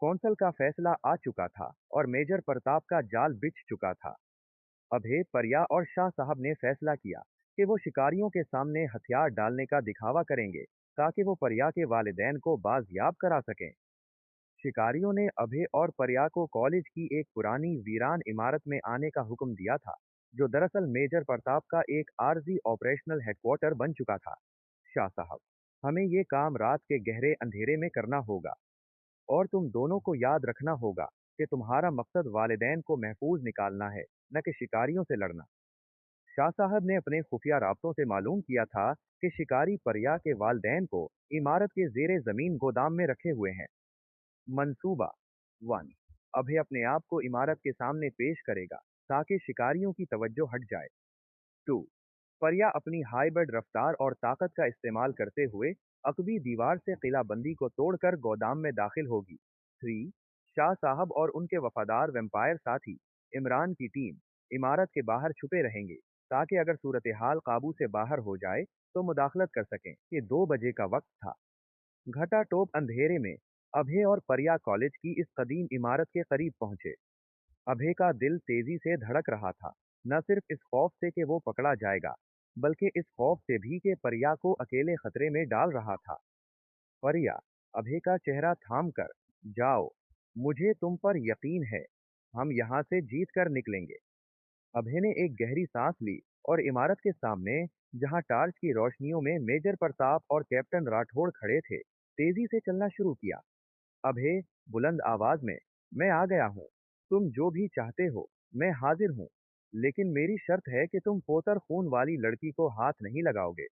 Council का फैसला आ चुका था और मेजर प्रताप का जाल बिछ चुका था। अभय, परिया और शाह साहब ने फैसला किया कि वो शिकारियों के सामने हथियार डालने का दिखावा करेंगे ताकि वो परिया के वालिदैन को बाजियाब करा सकें। शिकारियों ने अभय और परिया को कॉलेज की एक पुरानी वीरान इमारत में आने का हुक्म दिया था, जो दरअसल मेजर प्रताप का एक आरजी ऑपरेशनल हेडक्वार्टर बन चुका था। शाह साहब, हमें ये काम रात के गहरे अंधेरे में करना होगा और तुम दोनों को याद रखना होगा कि तुम्हारा मकसद वालिदैन को महफूज निकालना है, न कि शिकारियों से लड़ना। शाह साहब ने अपने खुफिया राब्तों से मालूम किया था कि शिकारी परिया के वालिदैन को इमारत के जेरे जमीन गोदाम में रखे हुए हैं। मंसूबा 1। अभय अपने आप को इमारत के सामने पेश करेगा ताकि शिकारियों की तवज्जो हट जाए। 2। परिया अपनी हाईबर्ड रफ्तार और ताकत का इस्तेमाल करते हुए अकबी दीवार से किलाबंदी को तोड़कर गोदाम में दाखिल होगी। 3। शाह साहब और उनके वफादार वेम्पायर साथी इमरान की टीम इमारत के बाहर छुपे रहेंगे ताकि अगर सूरत हाल काबू से बाहर हो जाए तो मुदाखलत कर सकें। ये 2 बजे का वक्त था। घटा टोप अंधेरे में अभय और परिया कॉलेज की इस कदीम इमारत के करीब पहुंचे। अभय का दिल तेजी से धड़क रहा था, न सिर्फ इस खौफ से कि वो पकड़ा जाएगा, बल्कि इस खौफ से भी कि परिया को अकेले खतरे में डाल रहा था। परिया, अभय का चेहरा थाम कर, जाओ, मुझे तुम पर यकीन है, हम यहाँ से जीत कर निकलेंगे। अभय ने एक गहरी सांस ली और इमारत के सामने, जहाँ टार्च की रोशनियों में मेजर प्रताप और कैप्टन राठौड़ खड़े थे, तेजी से चलना शुरू किया। अभय, बुलंद आवाज में, मैं आ गया हूँ। तुम जो भी चाहते हो, मैं हाजिर हूँ। लेकिन मेरी शर्त है कि तुम पोतर खून वाली लड़की को हाथ नहीं लगाओगे।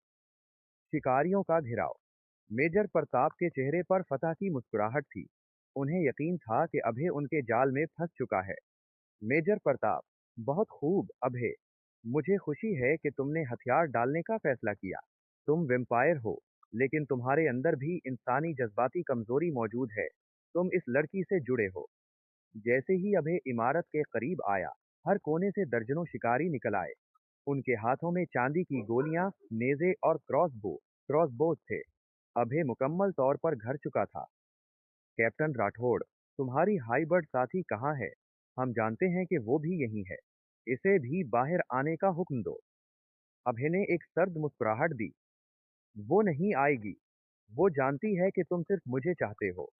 शिकारियों का घिराव। मेजर प्रताप के चेहरे पर फतह की मुस्कुराहट थी। उन्हें यकीन था कि अभय उनके जाल में फंस चुका है। मेजर प्रताप, बहुत खूब अभय। मुझे खुशी है कि तुमने हथियार डालने का फैसला किया। तुम वेम्पायर हो, लेकिन तुम्हारे अंदर भी इंसानी जज्बाती कमजोरी मौजूद है। तुम इस लड़की से जुड़े हो। जैसे ही अभय इमारत के करीब आया, हर कोने से दर्जनों शिकारी निकल आए। उनके हाथों में चांदी की गोलियां, नेजे और क्रॉसबोज थे। अभय मुकम्मल तौर पर घर चुका था। कैप्टन राठौड़, तुम्हारी हाईबर्ड साथी कहाँ है? हम जानते हैं कि वो भी यहीं है। इसे भी बाहर आने का हुक्म दो। अभय ने एक सर्द मुस्कुराहट दी। वो नहीं आएगी। वो जानती है कि तुम सिर्फ मुझे चाहते हो।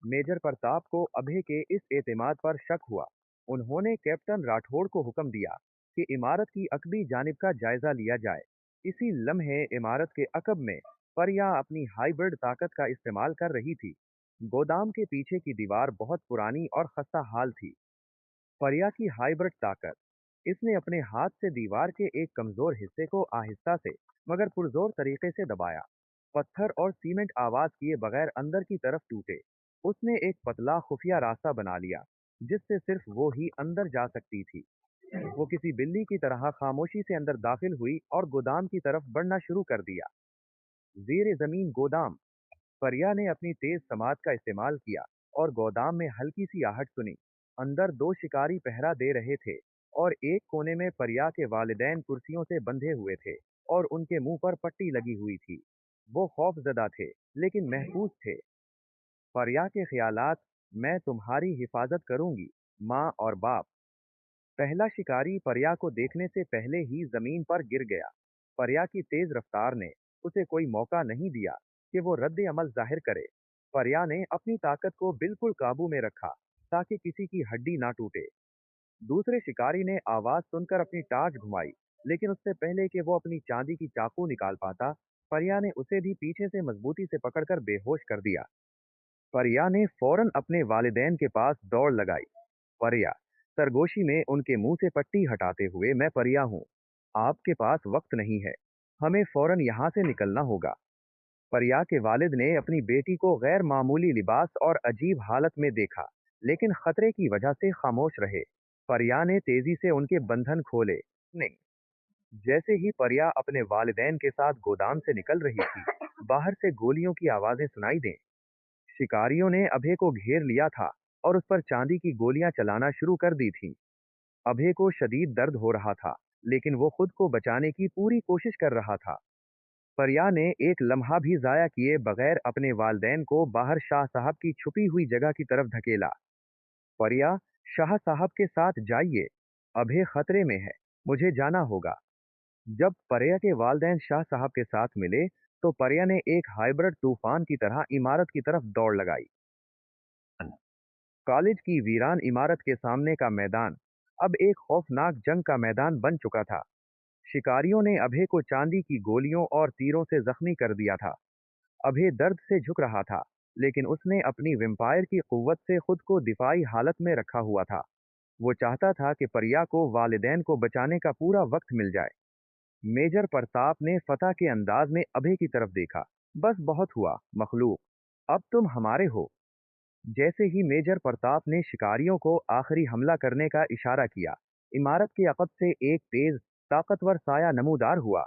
मेजर प्रताप को अभय के इस एतमाद पर शक हुआ। उन्होंने कैप्टन राठौड़ को हुक्म दिया कि इमारत की अकबी जानिब का जायजा लिया जाए। इसी लम्हे इमारत के अकब में परिया अपनी हाइब्रिड ताकत का इस्तेमाल कर रही थी। गोदाम के पीछे की दीवार बहुत पुरानी और खस्ता हाल थी। परिया की हाइब्रिड ताकत। इसने अपने हाथ से दीवार के एक कमजोर हिस्से को आहिस्ता से मगर पुरजोर तरीके से दबाया। पत्थर और सीमेंट आवाज किए बगैर अंदर की तरफ टूटे। उसने एक पतला खुफिया रास्ता बना लिया, जिससे सिर्फ वो ही अंदर जा सकती थी। वो किसी बिल्ली की तरह खामोशी से अंदर दाखिल हुई और गोदाम की तरफ बढ़ना शुरू कर दिया। जेर जमीन गोदाम। परिया ने अपनी तेज समात का इस्तेमाल किया और गोदाम में हल्की सी आहट सुनी। अंदर 2 शिकारी पहरा दे रहे थे और एक कोने में परिया के वालिदैन कुर्सियों से बंधे हुए थे और उनके मुंह पर पट्टी लगी हुई थी। वो खौफजदा थे, लेकिन महफूज थे। परिया के ख्यालात, मैं तुम्हारी हिफाजत करूंगी, माँ और बाप। पहला शिकारी परिया को देखने से पहले ही जमीन पर गिर गया। परिया की तेज रफ्तार ने उसे कोई मौका नहीं दिया कि वो रद्द अमल जाहिर करे। परिया ने अपनी ताकत को बिल्कुल काबू में रखा ताकि किसी की हड्डी ना टूटे। दूसरे शिकारी ने आवाज सुनकर अपनी टार्च घुमाई, लेकिन उससे पहले कि वो अपनी चांदी की चाकू निकाल पाता, परिया ने उसे भी पीछे से मजबूती से पकड़कर बेहोश कर दिया। परिया ने फौरन अपने वालिदैन के पास दौड़ लगाई। परिया, सरगोशी में उनके मुंह से पट्टी हटाते हुए, मैं परिया हूँ। आपके पास वक्त नहीं है। हमें फौरन यहाँ से निकलना होगा। परिया के वालिद ने अपनी बेटी को गैर मामूली लिबास और अजीब हालत में देखा, लेकिन खतरे की वजह से खामोश रहे। परिया ने तेजी से उनके बंधन खोले। नहीं। जैसे ही परिया अपने वालिदैन के साथ गोदाम से निकल रही थी, बाहर से गोलियों की आवाजें सुनाई दें। शिकारियों ने अभय को घेर लिया था और उस पर चांदी की गोलियां चलाना शुरू कर दी थीं। अभय को शदीद दर्द हो रहा था, लेकिन वो खुद को बचाने की पूरी कोशिश कर रहा था। परिया ने एक लम्हा भी जाया किए बगैर अपने वालदैन को बाहर शाह साहब की छुपी हुई जगह की तरफ धकेला। परिया, शाह साहब के साथ जाइए, अभय खतरे में है, मुझे जाना होगा। जब परिया के वालदैन शाह साहब के साथ मिले, तो परिया ने एक हाइब्रिड तूफान की तरह इमारत की तरफ दौड़ लगाई। कॉलेज की वीरान इमारत के सामने का मैदान अब एक खौफनाक जंग का मैदान बन चुका था। शिकारियों ने अभय को चांदी की गोलियों और तीरों से जख्मी कर दिया था। अभय दर्द से झुक रहा था, लेकिन उसने अपनी वेम्पायर की कुव्वत से खुद को दिफाई हालत में रखा हुआ था। वो चाहता था कि परिया को वालिदैन को बचाने का पूरा वक्त मिल जाए। मेजर प्रताप ने फतह के अंदाज में अभय की तरफ देखा। बस बहुत हुआ, मखलूक, अब तुम हमारे हो। जैसे ही मेजर प्रताप ने शिकारियों को आखिरी हमला करने का इशारा किया, इमारत के अकब से एक तेज, ताकतवर साया नमूदार हुआ।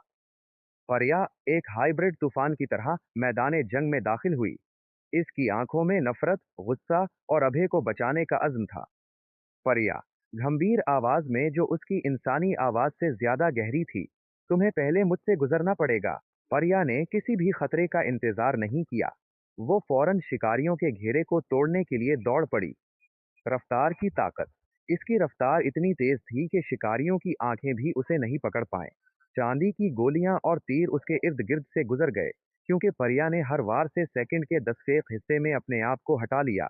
परिया एक हाइब्रिड तूफान की तरह मैदान जंग में दाखिल हुई। इसकी आंखों में नफरत, गुस्सा और अभय को बचाने का अज़्म था। परिया, गंभीर आवाज में जो उसकी इंसानी आवाज से ज्यादा गहरी थी, तुम्हें पहले मुझसे गुजरना पड़ेगा। परिया ने किसी भी खतरे का इंतजार नहीं किया। वो फौरन शिकारियों के घेरे को तोड़ने के लिए दौड़ पड़ी। रफ्तार की ताकत, इसकी रफ्तार इतनी तेज थी कि शिकारियों की आंखें भी उसे नहीं पकड़ पाए। चांदी की गोलियां और तीर उसके इर्द गिर्द से गुजर गए, क्योंकि परिया ने हर वार से सेकंड के 10वें हिस्से में अपने आप को हटा लिया।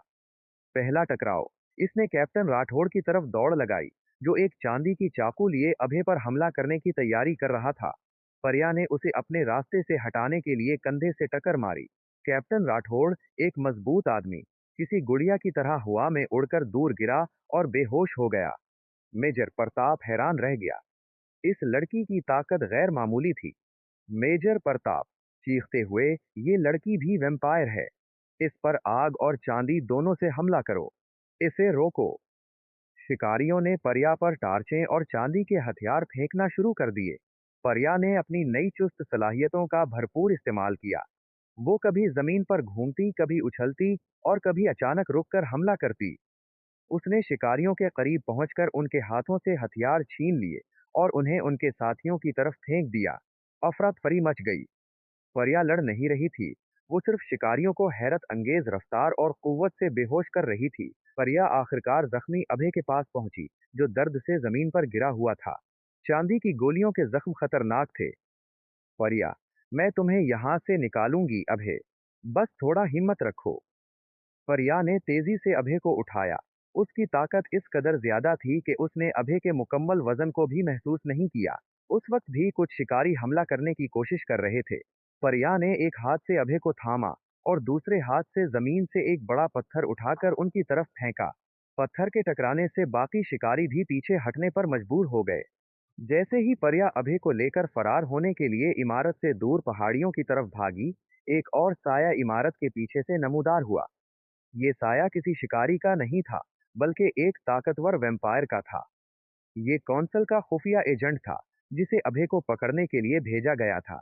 पहला टकराव, इसने कैप्टन राठौड़ की तरफ दौड़ लगाई, जो एक चांदी की चाकू लिए अभय पर हमला करने की तैयारी कर रहा था। परिया ने उसे अपने रास्ते से हटाने के लिए कंधे से टक्कर मारी। कैप्टन राठौड़, एक मजबूत आदमी, किसी गुड़िया की तरह हवा में उड़कर दूर गिरा और बेहोश हो गया। मेजर प्रताप हैरान रह गया। इस लड़की की ताकत गैर मामूली थी। मेजर प्रताप, चीखते हुए, ये लड़की भी वैम्पायर है। इस पर आग और चांदी दोनों से हमला करो, इसे रोको। शिकारियों ने परिया पर टार्चें और चांदी के हथियार फेंकना शुरू कर दिए। परिया ने अपनी नई चुस्त सलाहियतों का भरपूर इस्तेमाल किया। वो कभी जमीन पर घूमती, कभी उछलती और कभी अचानक रुककर हमला करती। उसने शिकारियों के करीब पहुंचकर उनके हाथों से हथियार छीन लिए और उन्हें उनके साथियों की तरफ फेंक दिया। अफरा तफरी मच गई। परिया लड़ नहीं रही थी, वो सिर्फ शिकारियों को हैरत अंगेज रफ्तार और कुव्वत से बेहोश कर रही थी। परिया आखिरकार जख्मी अभय के पास पहुंची, जो दर्द से जमीन पर गिरा हुआ था। चांदी की गोलियों के जख्म खतरनाक थे। परिया, मैं तुम्हें यहां से निकालूंगी अभय, बस थोड़ा हिम्मत रखो। परिया ने तेजी से अभय को उठाया। उसकी ताकत इस कदर ज्यादा थी कि उसने अभय के मुकम्मल वजन को भी महसूस नहीं किया। उस वक्त भी कुछ शिकारी हमला करने की कोशिश कर रहे थे। परिया ने एक हाथ से अभय को थामा और दूसरे हाथ से जमीन से एक बड़ा पत्थर उठाकर उनकी तरफ फेंका। पत्थर के टकराने से बाकी शिकारी भी पीछे हटने पर मजबूर हो गए। जैसे ही परिया अभय को लेकर फरार होने के लिए इमारत से दूर पहाड़ियों की तरफ भागी, एक और साया इमारत के पीछे से नमूदार हुआ। ये साया किसी शिकारी का नहीं था, बल्कि एक ताकतवर वैम्पायर का था। ये कौंसल का खुफिया एजेंट था, जिसे अभय को पकड़ने के लिए भेजा गया था।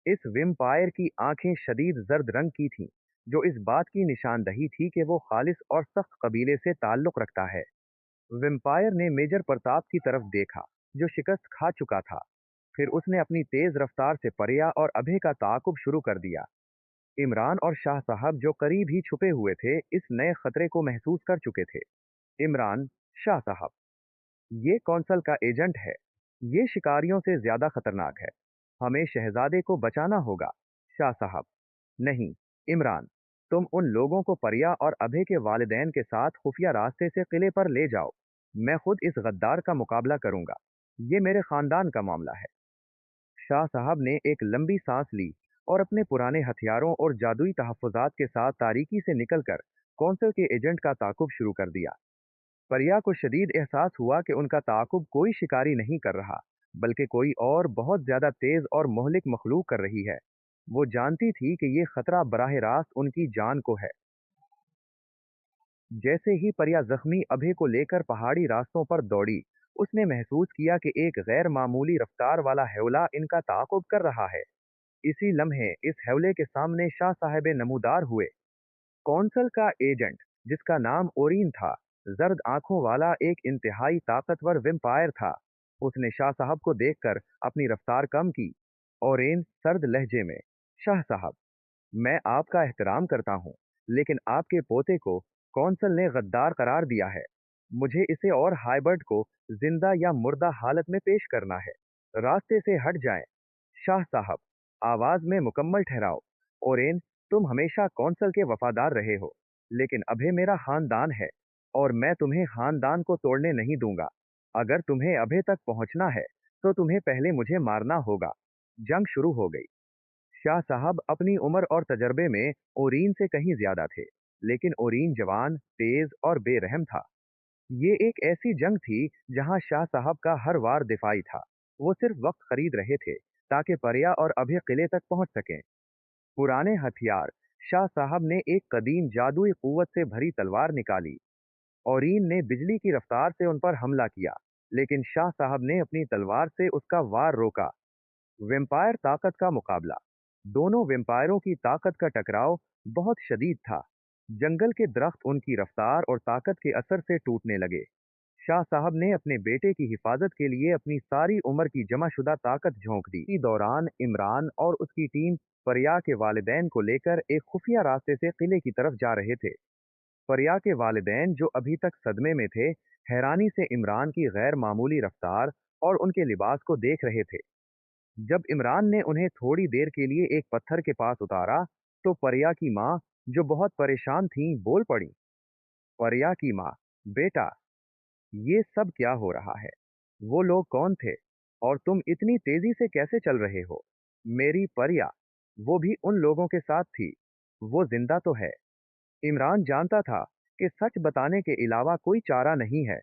इस वैम्पायर की आंखें शदीद जर्द रंग की थीं, जो इस बात की निशानदही थी कि वो खालिस और सख्त कबीले से ताल्लुक रखता है। वैम्पायर ने मेजर प्रताप की तरफ देखा, जो शिकस्त खा चुका था। फिर उसने अपनी तेज रफ्तार से परिया और अभय का ताकुब शुरू कर दिया। इमरान और शाह साहब, जो करीब ही छुपे हुए थे, इस नए खतरे को महसूस कर चुके थे। इमरान, शाह साहब, ये कौंसल का एजेंट है। ये शिकारियों से ज्यादा खतरनाक है। हमें शहजादे को बचाना होगा। शाह साहब, नहीं। इमरान, तुम उन लोगों को परिया और अभय के वालिदैन के साथ खुफिया रास्ते से किले पर ले जाओ। मैं खुद इस गद्दार का मुकाबला करूंगा। ये मेरे खानदान का मामला है। शाह साहब ने एक लंबी सांस ली और अपने पुराने हथियारों और जादुई तहफ़्फ़ुज़ात के साथ तारीकी से निकलकर कौंसल के एजेंट का ताकुब शुरू कर दिया। परिया को शदीद एहसास हुआ कि उनका ताकुब कोई शिकारी नहीं कर रहा, बल्कि कोई और बहुत ज्यादा तेज और मोहलिक मखलूक कर रही है। वो जानती थी कि ये खतरा बराह रास्त उनकी जान को है। जैसे ही परिया जख्मी अभय को लेकर पहाड़ी रास्तों पर दौड़ी, उसने महसूस किया कि एक गैर मामूली रफ्तार वाला हौला इनका ताकुब कर रहा है। इसी लम्हे इस हौले के सामने शाह साहब नमूदार हुए। कौंसल का एजेंट, जिसका नाम ओरीन था, जर्द आंखों वाला एक इंतहाई ताकतवर वेम्पायर था। उसने शाह साहब को देखकर अपनी रफ्तार कम की। ओरेन सर्द लहजे में, शाह साहब, मैं आपका एहतराम करता हूँ, लेकिन आपके पोते को कौंसल ने गद्दार करार दिया है। मुझे इसे और हाइबर्ट को जिंदा या मुर्दा हालत में पेश करना है। रास्ते से हट जाएं। शाह साहब, आवाज में मुकम्मल ठहराओ। ओरेन, तुम हमेशा कौंसल के वफादार रहे हो, लेकिन अभे मेरा खानदान है, और मैं तुम्हें खानदान को तोड़ने नहीं दूंगा। अगर तुम्हें अभे तक पहुंचना है, तो तुम्हें पहले मुझे मारना होगा। जंग शुरू हो गई। शाह साहब अपनी उम्र और तजर्बे में ओरीन से कहीं ज्यादा थे, लेकिन ओरीन जवान, तेज और बेरहम था। ये एक ऐसी जंग थी जहां शाह साहब का हर वार दिफाई था। वो सिर्फ वक्त खरीद रहे थे ताकि परिया और अभय किले तक पहुंच सकें। पुराने हथियार। शाह साहब ने एक कदीम जादुई कुव्वत से भरी तलवार निकाली। ओरीन ने बिजली की रफ्तार से उन पर हमला किया, लेकिन शाह साहब ने अपनी तलवार से उसका वार रोका। वेम्पायर ताकत का मुकाबला। दोनों वेम्पायरों की ताकत का टकराव बहुत शदीद था। जंगल के दरख्त उनकी रफ्तार और ताकत के असर से टूटने लगे। शाह साहब ने अपने बेटे की हिफाजत के लिए अपनी सारी उम्र की जमाशुदा ताकत झोंक दी। इसी दौरान इमरान और उसकी टीम फरिया के वालिदैन को लेकर एक खुफिया रास्ते से किले की तरफ जा रहे थे। फरिया के वालिदैन, जो अभी तक सदमे में थे, हैरानी से इमरान की गैर मामूली रफ्तार और उनके लिबास को देख रहे थे। जब इमरान ने उन्हें थोड़ी देर के लिए एक पत्थर के पास उतारा, तो परिया की माँ, जो बहुत परेशान थीं, बोल पड़ी। परिया की माँ, बेटा, ये सब क्या हो रहा है? वो लोग कौन थे? और तुम इतनी तेजी से कैसे चल रहे हो? मेरी परिया, वो भी उन लोगों के साथ थी। वो जिंदा तो है। इमरान जानता था कि सच बताने के अलावा कोई चारा नहीं है।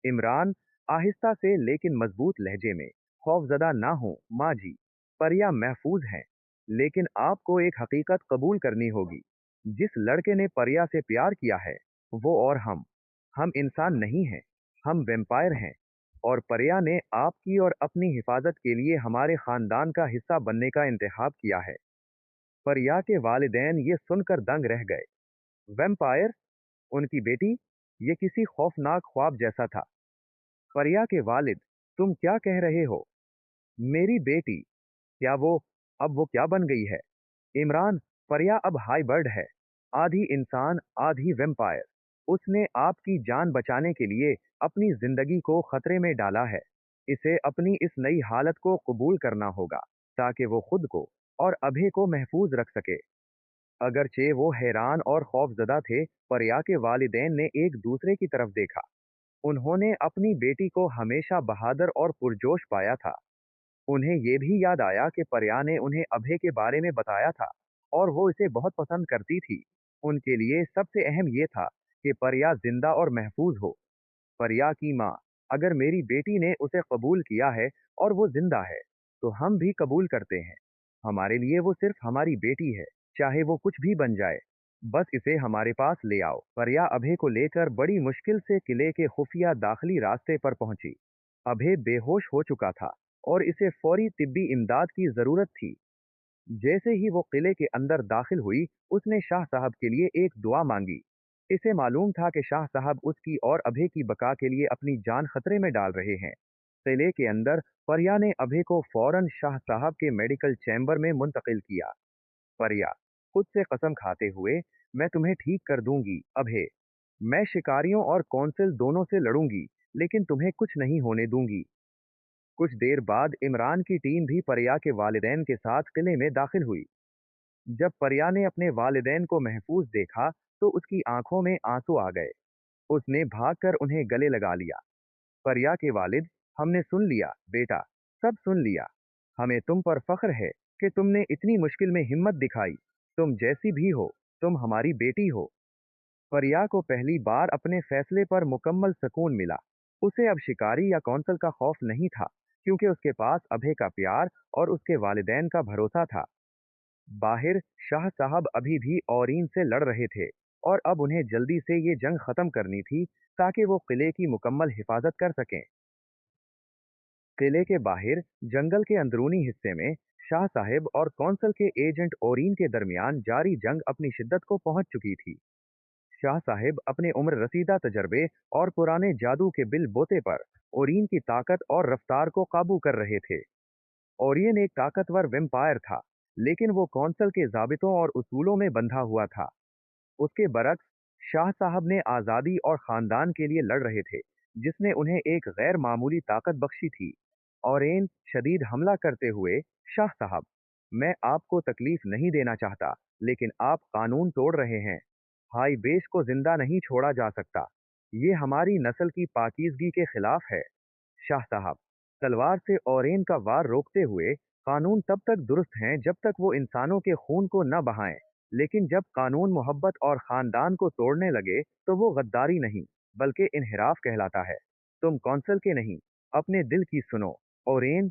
इमरान आहिस्ता से लेकिन मजबूत लहजे में, खौफजदा ना हो माँ जी, परिया महफूज हैं। लेकिन आपको एक हकीकत कबूल करनी होगी। जिस लड़के ने परिया से प्यार किया है, वो और हम इंसान नहीं हैं, हम वेम्पायर हैं। और परिया ने आपकी और अपनी हिफाजत के लिए हमारे खानदान का हिस्सा बनने का इंतखाब किया है। परिया के वालिदैन ये सुनकर दंग रह गए। वैम्पायर, उनकी बेटी, ये किसी खौफनाक ख्वाब जैसा था। परिया के वालिद, तुम क्या कह रहे हो? मेरी बेटी, क्या वो, अब वो क्या बन गई है? इमरान, परिया अब हाई बर्ड है, आधी इंसान आधी वैम्पायर। उसने आपकी जान बचाने के लिए अपनी जिंदगी को खतरे में डाला है। इसे अपनी इस नई हालत को कबूल करना होगा, ताकि वो खुद को और अभे को महफूज रख सके। अगरचे वो हैरान और खौफजदा थे, परिया के वालिदैन ने एक दूसरे की तरफ देखा। उन्होंने अपनी बेटी को हमेशा बहादुर और पुरजोश पाया था। उन्हें ये भी याद आया कि परिया ने उन्हें अभय के बारे में बताया था, और वो इसे बहुत पसंद करती थी। उनके लिए सबसे अहम ये था कि परिया जिंदा और महफूज हो। परिया की माँ, अगर मेरी बेटी ने उसे कबूल किया है और वो जिंदा है, तो हम भी कबूल करते हैं। हमारे लिए वो सिर्फ हमारी बेटी है, चाहे वो कुछ भी बन जाए। बस इसे हमारे पास ले आओ। परिया अभे को लेकर बड़ी मुश्किल से किले के खुफिया दाखिली रास्ते पर पहुंची। अभे बेहोश हो चुका था और इसे फौरी तिब्बी इमदाद की जरूरत थी। जैसे ही वो किले के अंदर दाखिल हुई, उसने शाह साहब के लिए एक दुआ मांगी। इसे मालूम था कि शाह साहब उसकी और अभे की बका के लिए अपनी जान खतरे में डाल रहे हैं। किले के अंदर परिया ने अभे को फौरन शाह साहब के मेडिकल चैम्बर में मुंतकिल किया। परिया, खुद से कसम खाते हुए, मैं तुम्हें ठीक कर दूंगी अभे। मैं शिकारियों और कौंसिल दोनों से लड़ूंगी, लेकिन तुम्हें कुछ नहीं होने दूंगी। कुछ देर बाद इमरान की टीम भी परिया के वालिदैन के साथ किले में दाखिल हुई। जब परिया ने अपने वालिदैन को महफूज देखा, तो उसकी आंखों में आंसू आ गए। उसने भागकर उन्हें गले लगा लिया। परिया के वालिद, हमने सुन लिया बेटा, सब सुन लिया। हमें तुम पर फख्र है कि तुमने इतनी मुश्किल में हिम्मत दिखाई। तुम जैसी भी हो, तुम हमारी बेटी हो। परिया को पहली बार अपने फैसले पर मुकम्मल सुकून मिला। उसे अब शिकारी या कौंसल का खौफ नहीं था, क्योंकि उसके पास अभय का प्यार और उसके वालिदैन का भरोसा था। बाहिर शाह साहब अभी भी औरीन से लड़ रहे थे, और अब उन्हें जल्दी से ये जंग खत्म करनी थी, ताकि वो किले की मुकम्मल हिफाजत कर सकें। किले के बाहर जंगल के अंदरूनी हिस्से में शाह साहिब और कौंसल के एजेंट ओरीन के दरमियान जारी जंग अपनी शिद्दत को पहुंच चुकी थी। शाह साहिब अपने उम्र रसीदा तजर्बे और पुराने जादू के बिल बोते पर ओरीन की ताकत और रफ्तार को काबू कर रहे थे। ओरियन एक ताकतवर वेम्पायर था, लेकिन वो कौंसल के ज़ाबितों और उसूलों में बंधा हुआ था। उसके बरक्स, शाह साहब ने आज़ादी और ख़ानदान के लिए लड़ रहे थे, जिसने उन्हें एक गैर मामूली ताकत बख्शी थी। ओरेन शदीद हमला करते हुए, शाह साहब, मैं आपको तकलीफ नहीं देना चाहता, लेकिन आप कानून तोड़ रहे हैं। हाई बेश को जिंदा नहीं छोड़ा जा सकता। ये हमारी नस्ल की पाकीज़गी के खिलाफ है। शाह साहब, तलवार से ओरेन का वार रोकते हुए, कानून तब तक दुरुस्त हैं जब तक वो इंसानों के खून को न बहाएं, लेकिन जब कानून मोहब्बत और खानदान को तोड़ने लगे, तो वो गद्दारी नहीं, बल्कि इनहिराफ कहलाता है। तुम कौंसल के नहीं, अपने दिल की सुनो। ओरेन,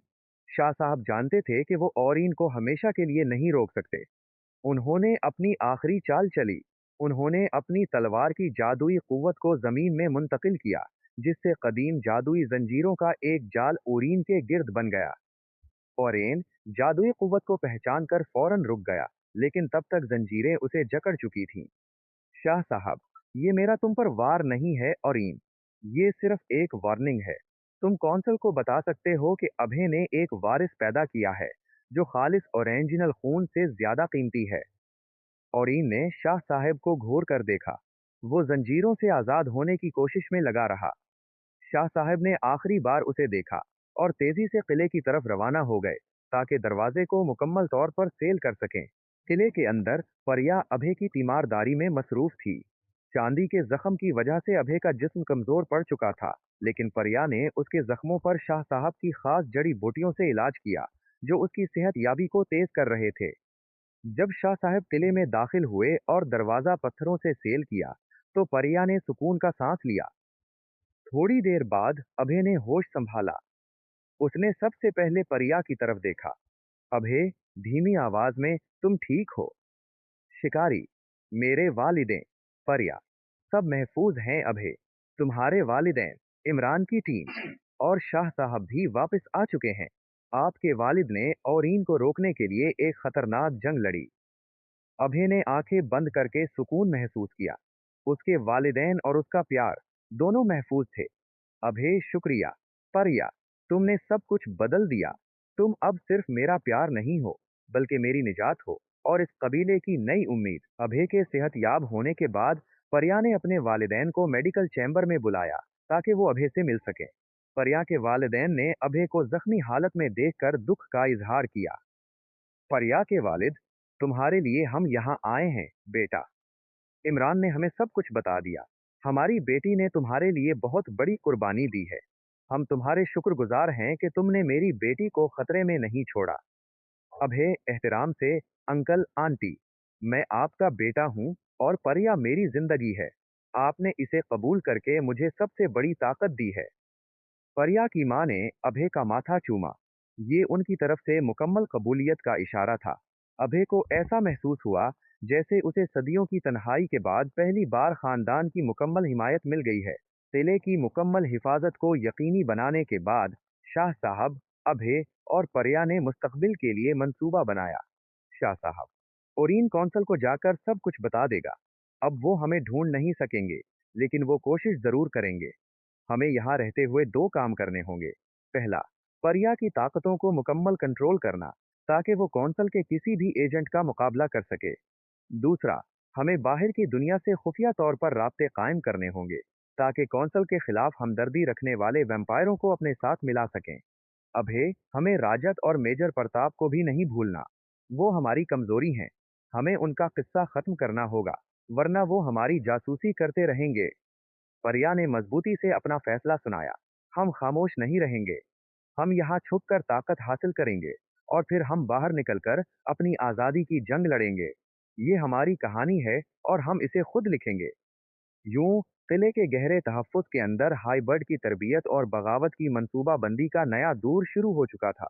शाह साहब जानते थे कि वो ओरिन को हमेशा के लिए नहीं रोक सकते। उन्होंने अपनी आखिरी चाल चली। उन्होंने अपनी तलवार की जादुई कुव्वत को जमीन में मुंतकिल किया, जिससे कदीम जादुई जंजीरों का एक जाल ओरीन के गिर्द बन गया। ओरेन जादुई कुव्वत को पहचान कर फौरन रुक गया, लेकिन तब तक जंजीरें उसे जकड़ चुकी थीं। शाह साहब, ये मेरा तुम पर वार नहीं है ओरीन। ये सिर्फ एक वार्निंग है। तुम कौंसल को बता सकते हो कि अभे ने एक वारिस पैदा किया है, जो खालिस ओरिजिनल खून से ज्यादा कीमती है। ओरीन ने शाह साहब को घूर कर देखा। वो जंजीरों से आजाद होने की कोशिश में लगा रहा। शाह साहब ने आखिरी बार उसे देखा और तेजी से किले की तरफ रवाना हो गए, ताकि दरवाजे को मुकम्मल तौर पर सेल कर सकें। किले के अंदर परिया अभे की तीमारदारी में मसरूफ थी। चांदी के जख्म की वजह से अभे का जिस्म कमजोर पड़ चुका था, लेकिन परिया ने उसके जख्मों पर शाह साहब की खास जड़ी बूटियों से इलाज किया, जो उसकी सेहत याबी को तेज कर रहे थे। जब शाह साहब किले में दाखिल हुए और दरवाजा पत्थरों से सील किया, तो परिया ने सुकून का सांस लिया। थोड़ी देर बाद अभे ने होश संभाला। उसने सबसे पहले परिया की तरफ देखा। अभे, धीमी आवाज में, तुम ठीक हो? शिकारी, मेरे वालिदैन। परिया, सब महफूज हैं अभे। तुम्हारे वालिदैन, इमरान की टीम और शाह साहब भी वापस आ चुके हैं। आपके वालिद ने औरीन को रोकने के लिए एक खतरनाक जंग लड़ी। अभय ने आंखें बंद करके सुकून महसूस किया। उसके वालिदैन और उसका प्यार दोनों महफूज थे। अभय, शुक्रिया। परिया, तुमने सब कुछ बदल दिया। तुम अब सिर्फ मेरा प्यार नहीं हो, बल्कि मेरी निजात हो और इस कबीले की नई उम्मीद। अभय के सेहत याब होने के बाद परिया ने अपने वालिदैन को मेडिकल चैम्बर में बुलाया, ताकि वो अभय से मिल सके। परिया के वालिदैन ने अभय को जख्मी हालत में देखकर दुख का इजहार किया। परिया के वालिद, तुम्हारे लिए हम यहाँ आए हैं, बेटा। इमरान ने हमें सब कुछ बता दिया। हमारी बेटी ने तुम्हारे लिए बहुत बड़ी कुर्बानी दी है। हम तुम्हारे शुक्रगुजार हैं कि तुमने मेरी बेटी को खतरे में नहीं छोड़ा। अभय, एहतराम से, अंकल आंटी। मैं आपका बेटा हूँ और परिया मेरी जिंदगी है। आपने इसे कबूल करके मुझे सबसे बड़ी ताकत दी है। परिया की माँ ने अभय का माथा चूमा। ये उनकी तरफ से मुकम्मल कबूलियत का इशारा था। अभय को ऐसा महसूस हुआ जैसे उसे सदियों की तन्हाई के बाद पहली बार खानदान की मुकम्मल हिमायत मिल गई है। किले की मुकम्मल हिफाजत को यकीनी बनाने के बाद शाह साहब, अभय और परिया ने मुस्तकबिल के लिए मंसूबा बनाया। शाह साहब, ओरीन कौंसल को जाकर सब कुछ बता देगा। अब वो हमें ढूंढ नहीं सकेंगे, लेकिन वो कोशिश जरूर करेंगे। हमें यहाँ रहते हुए दो काम करने होंगे। पहला, परिया की ताकतों को मुकम्मल कंट्रोल करना, ताकि वो कौंसल के किसी भी एजेंट का मुकाबला कर सके। दूसरा, हमें बाहर की दुनिया से खुफिया तौर पर राब्ते कायम करने होंगे, ताकि कौंसल के खिलाफ हमदर्दी रखने वाले वैम्पायरों को अपने साथ मिला सकें। अभे, हमें राजत और मेजर प्रताप को भी नहीं भूलना। वो हमारी कमजोरी हैं। हमें उनका किस्सा खत्म करना होगा, वरना वो हमारी जासूसी करते रहेंगे। परिया ने मजबूती से अपना फैसला सुनाया। हम खामोश नहीं रहेंगे। हम यहाँ छुपकर ताकत हासिल करेंगे और फिर हम बाहर निकलकर अपनी आजादी की जंग लड़ेंगे। ये हमारी कहानी है और हम इसे खुद लिखेंगे। यूं किले के गहरे तहफ्फुज़ के अंदर हाइबर्ड की तरबियत और बगावत की मंसूबा बंदी का नया दौर शुरू हो चुका था।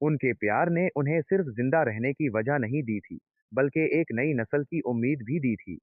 उनके प्यार ने उन्हें सिर्फ जिंदा रहने की वजह नहीं दी थी, बल्कि एक नई नस्ल की उम्मीद भी दी थी।